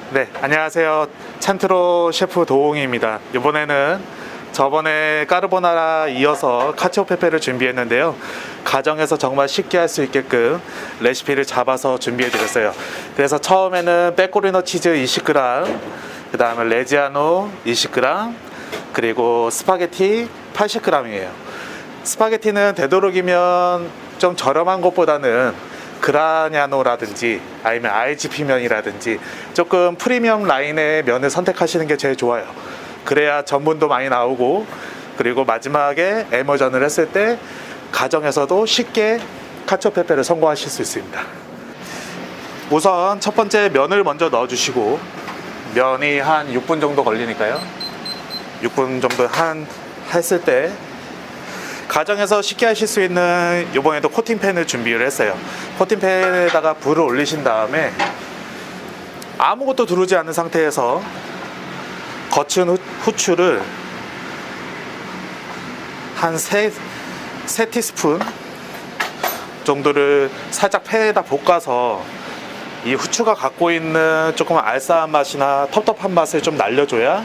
네, 안녕하세요. 찬트로 셰프 도홍입니다. 이번에는 저번에 까르보나라 이어서 카치오페페를 준비했는데요. 가정에서 정말 쉽게 할 수 있게끔 레시피를 잡아서 준비해 드렸어요. 그래서 처음에는 빼꼬리노 치즈 20g, 그 다음에 레지아노 20g, 그리고 스파게티 80g이에요. 스파게티는 되도록이면 좀 저렴한 것보다는 그라냐노라든지 아니면 IGP 면이라든지 조금 프리미엄 라인의 면을 선택하시는 게 제일 좋아요. 그래야 전분도 많이 나오고, 그리고 마지막에 에머전을 했을 때 가정에서도 쉽게 카치오페페를 성공하실 수 있습니다. 우선 첫 번째 면을 먼저 넣어주시고, 면이 한 6분 정도 걸리니까요. 6분 정도 했을 때 가정에서 쉽게 하실 수 있는, 이번에도 코팅팬을 준비를 했어요. 코팅팬에다가 불을 올리신 다음에 아무것도 두르지 않은 상태에서 거친 후추를 한 3티스푼 정도를 살짝 팬에다 볶아서 이 후추가 갖고 있는 조금 알싸한 맛이나 텁텁한 맛을 좀 날려줘야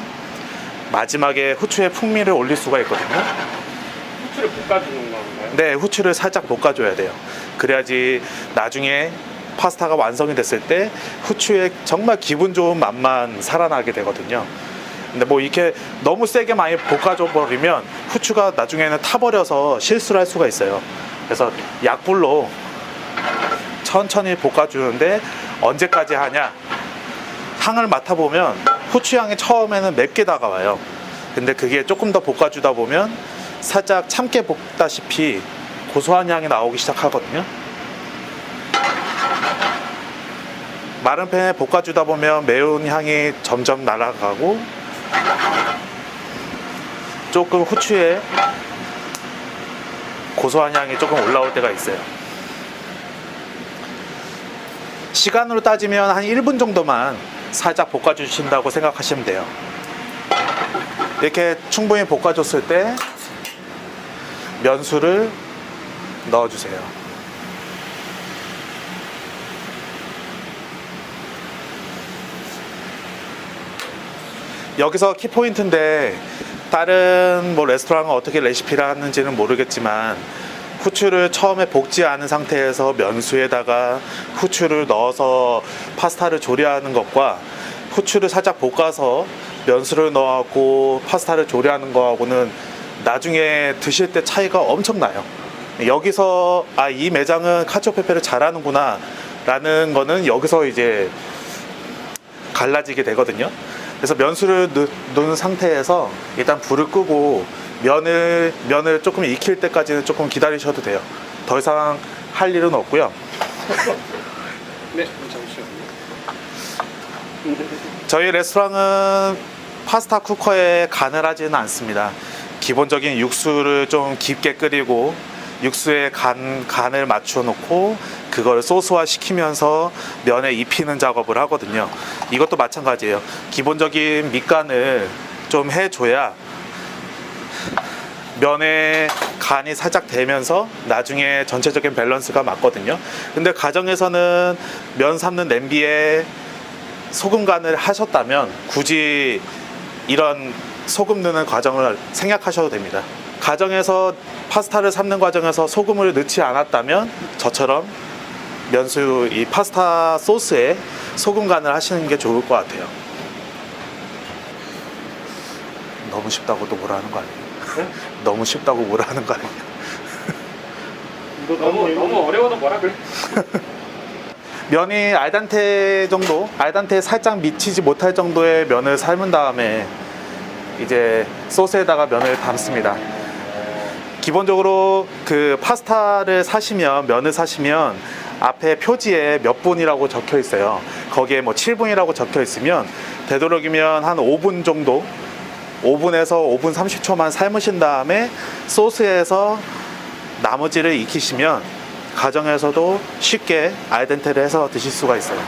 마지막에 후추의 풍미를 올릴 수가 있거든요. 후추를 볶아주는 건가요? 네, 후추를 살짝 볶아줘야 돼요. 그래야지 나중에 파스타가 완성이 됐을 때 후추의 정말 기분 좋은 맛만 살아나게 되거든요. 근데 뭐 이렇게 너무 세게 많이 볶아줘 버리면 후추가 나중에는 타버려서 실수를 할 수가 있어요. 그래서 약불로 천천히 볶아주는데 언제까지 하냐? 향을 맡아보면 후추 향이 처음에는 맵게 다가와요. 근데 그게 조금 더 볶아주다 보면 살짝 참깨 볶다시피 고소한 향이 나오기 시작하거든요. 마른 팬에 볶아주다 보면 매운 향이 점점 날아가고 조금 후추에 고소한 향이 조금 올라올 때가 있어요. 시간으로 따지면 한 1분 정도만 살짝 볶아주신다고 생각하시면 돼요. 이렇게 충분히 볶아줬을 때 면수를 넣어주세요. 여기서 키포인트인데, 다른 뭐 레스토랑은 어떻게 레시피를 하는지는 모르겠지만 후추를 처음에 볶지 않은 상태에서 면수에다가 후추를 넣어서 파스타를 조리하는 것과 후추를 살짝 볶아서 면수를 넣어갖고 파스타를 조리하는 거하고는 나중에 드실 때 차이가 엄청나요. 여기서 이 매장은 카치오페페를 잘하는구나 라는 거는 여기서 이제 갈라지게 되거든요. 그래서 면수를 넣은 상태에서 일단 불을 끄고 면을 조금 익힐 때까지는 조금 기다리셔도 돼요. 더 이상 할 일은 없고요. 네, 잠시만요. 저희 레스토랑은 파스타 쿠커에 간을 하지는 않습니다. 기본적인 육수를 좀 깊게 끓이고 육수에 간을 맞춰 놓고 그걸 소스화 시키면서 면에 입히는 작업을 하거든요. 이것도 마찬가지예요. 기본적인 밑간을 좀 해줘야 면에 간이 살짝 되면서 나중에 전체적인 밸런스가 맞거든요. 근데 가정에서는 면 삶는 냄비에 소금 간을 하셨다면 굳이 이런 소금 넣는 과정을 생략하셔도 됩니다. 가정에서 파스타를 삶는 과정에서 소금을 넣지 않았다면 저처럼 면수 이 파스타 소스에 소금 간을 하시는 게 좋을 것 같아요. 너무 쉽다고 또 뭐라 하는 거 아니에요? 네? 너무 쉽다고 뭐라 하는 거 아니에요? 이거 너무 어려워도 뭐라 그래? 면이 알단테 정도, 알단테에 살짝 미치지 못할 정도의 면을 삶은 다음에 이제 소스에다가 면을 담습니다. 기본적으로 그 파스타를 사시면, 면을 사시면 앞에 표지에 몇 분이라고 적혀 있어요. 거기에 뭐 7분이라고 적혀 있으면 되도록이면 한 5분 정도, 5분에서 5분 30초만 삶으신 다음에 소스에서 나머지를 익히시면 가정에서도 쉽게 알덴테를 해서 드실 수가 있어요.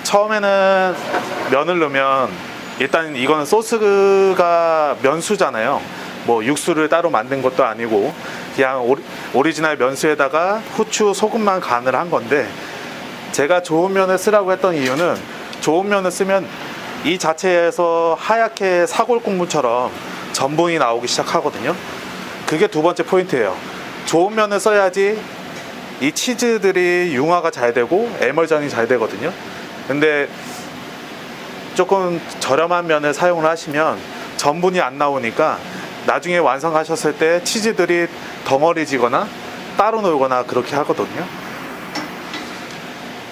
처음에는 면을 넣으면 일단 이거는 소스가 면수잖아요. 뭐 육수를 따로 만든 것도 아니고 그냥 오리지널 면수에다가 후추, 소금만 간을 한 건데, 제가 좋은 면을 쓰라고 했던 이유는 좋은 면을 쓰면 이 자체에서 하얗게 사골 국물처럼 전분이 나오기 시작하거든요. 그게 두 번째 포인트예요. 좋은 면을 써야지 이 치즈들이 융화가 잘 되고 에멀전이 잘 되거든요. 근데 조금 저렴한 면을 사용을 하시면 전분이 안 나오니까 나중에 완성하셨을 때 치즈들이 덩어리지거나 따로 놀거나 그렇게 하거든요.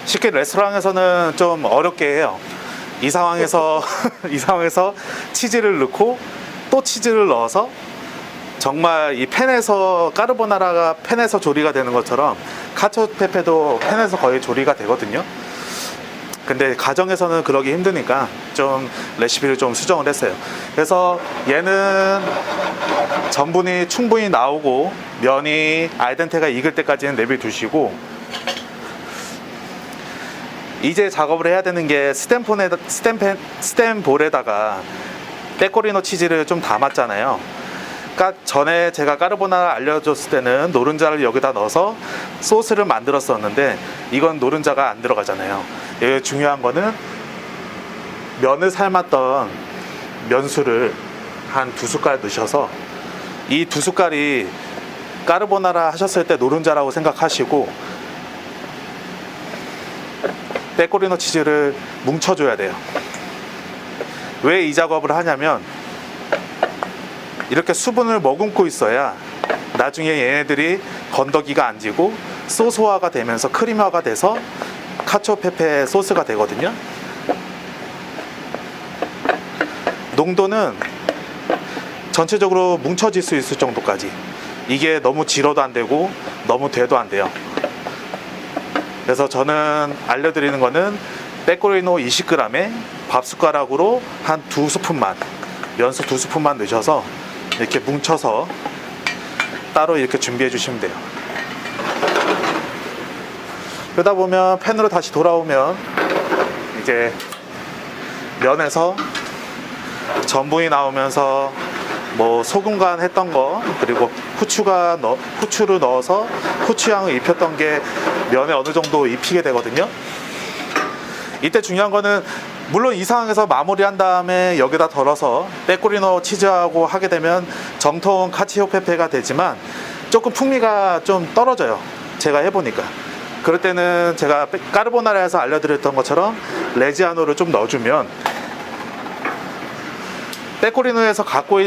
쉽게 레스토랑에서는 좀 어렵게 해요. 이 상황에서 이 상황에서 치즈를 넣고 또 치즈를 넣어서 정말 이 팬에서 까르보나라가 팬에서 조리가 되는 것처럼 카초페페도 팬에서 거의 조리가 되거든요. 근데 가정에서는 그러기 힘드니까 좀 레시피를 좀 수정을 했어요. 그래서 얘는 전분이 충분히 나오고 면이 알덴테가 익을 때까지는 내비두시고, 이제 작업을 해야 되는 게 스텐볼에다가 페코리노 치즈를 좀 담았잖아요. 그러니까 전에 제가 까르보나라 알려줬을 때는 노른자를 여기다 넣어서 소스를 만들었었는데 이건 노른자가 안 들어가잖아요. 여기 중요한 거는 면을 삶았던 면수를 한 2숟갈 넣으셔서, 이 2숟갈이 까르보나라 하셨을 때 노른자라고 생각하시고 페코리노 치즈를 뭉쳐줘야 돼요. 왜 이 작업을 하냐면 이렇게 수분을 머금고 있어야 나중에 얘네들이 건더기가 안 지고 소스화가 되면서 크림화가 돼서 카초페페 소스가 되거든요. 농도는 전체적으로 뭉쳐질 수 있을 정도까지. 이게 너무 질어도 안 되고 너무 돼도 안 돼요. 그래서 저는 알려드리는 거는 페코리노 20g에 밥숟가락으로 한 2스푼만, 면수 2스푼만 넣으셔서 이렇게 뭉쳐서 따로 이렇게 준비해 주시면 돼요. 그러다 보면 팬으로 다시 돌아오면 이제 면에서 전분이 나오면서 뭐 소금 간 했던 거, 그리고 후추를 넣어서 후추향을 입혔던 게 면에 어느 정도 입히게 되거든요. 이때 중요한 거는, 물론 이 상황에서 마무리한 다음에 여기다 덜어서 페코리노 치즈하고 하게 되면 정통 카치오 페페가 되지만 조금 풍미가 좀 떨어져요. 제가 해보니까. 그럴 때는 제가 까르보나라에서 알려드렸던 것처럼 레지아노를 좀 넣어주면 페코리노에서 갖고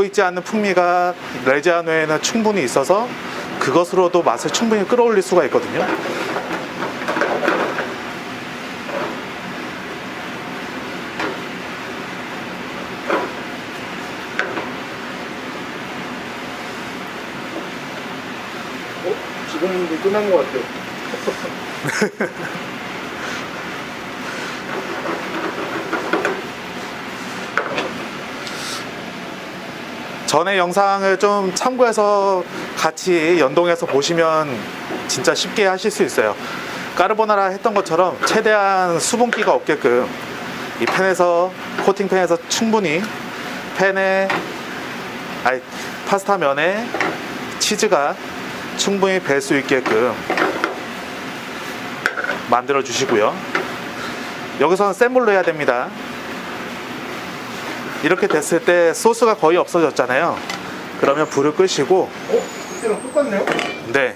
있지 않는 풍미가 레지아노에는 충분히 있어서 그것으로도 맛을 충분히 끌어올릴 수가 있거든요. 지금도 끝난 것 같아요. 전에 영상을 좀 참고해서 같이 연동해서 보시면 진짜 쉽게 하실 수 있어요. 까르보나라 했던 것처럼 최대한 수분기가 없게끔 이 팬에서, 코팅팬에서 충분히 파스타 면에 치즈가 충분히 뵐 수 있게끔 만들어 주시고요. 여기서는 센 불로 해야 됩니다. 이렇게 됐을 때 소스가 거의 없어졌잖아요. 그러면 불을 끄시고, 그때랑 똑같네요? 네,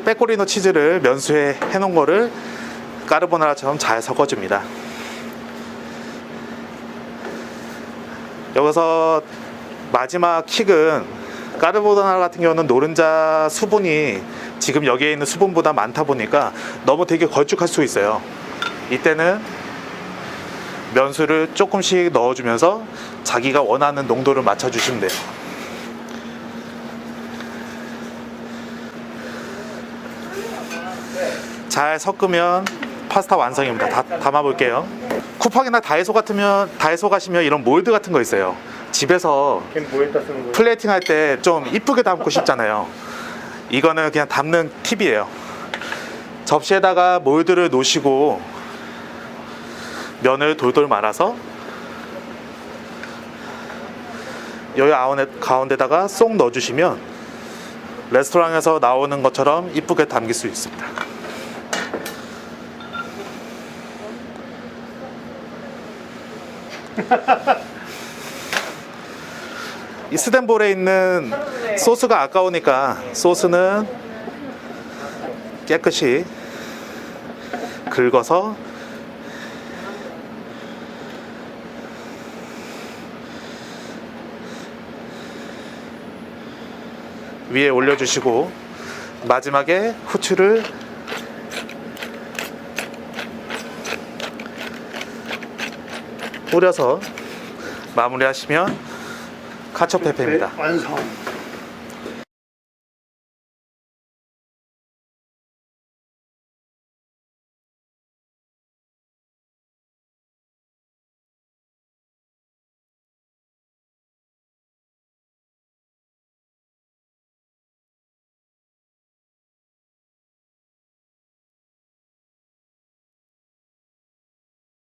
페코리노 치즈를 면수에 해놓은 거를 까르보나라처럼 잘 섞어줍니다. 여기서 마지막 킥은, 까르보나라 같은 경우는 노른자 수분이 지금 여기에 있는 수분보다 많다 보니까 너무 되게 걸쭉할 수 있어요. 이때는 면수를 조금씩 넣어주면서 자기가 원하는 농도를 맞춰주시면 돼요. 잘 섞으면 파스타 완성입니다. 다 담아볼게요. 쿠팡이나 다이소 가시면 이런 몰드 같은 거 있어요. 집에서 걔는 뭐에다 쓰는 거예요? 플레이팅 할 때 좀 이쁘게 담고 싶잖아요. 이거는 그냥 담는 팁이에요. 접시에다가 몰드를 놓으시고 면을 돌돌 말아서 여기 가운데다가 쏙 넣어주시면 레스토랑에서 나오는 것처럼 이쁘게 담길 수 있습니다. 이 스텐볼에 있는 소스가 아까우니까 소스는 깨끗이 긁어서 위에 올려주시고 마지막에 후추를 뿌려서 마무리하시면 카초페페입니다. 완성.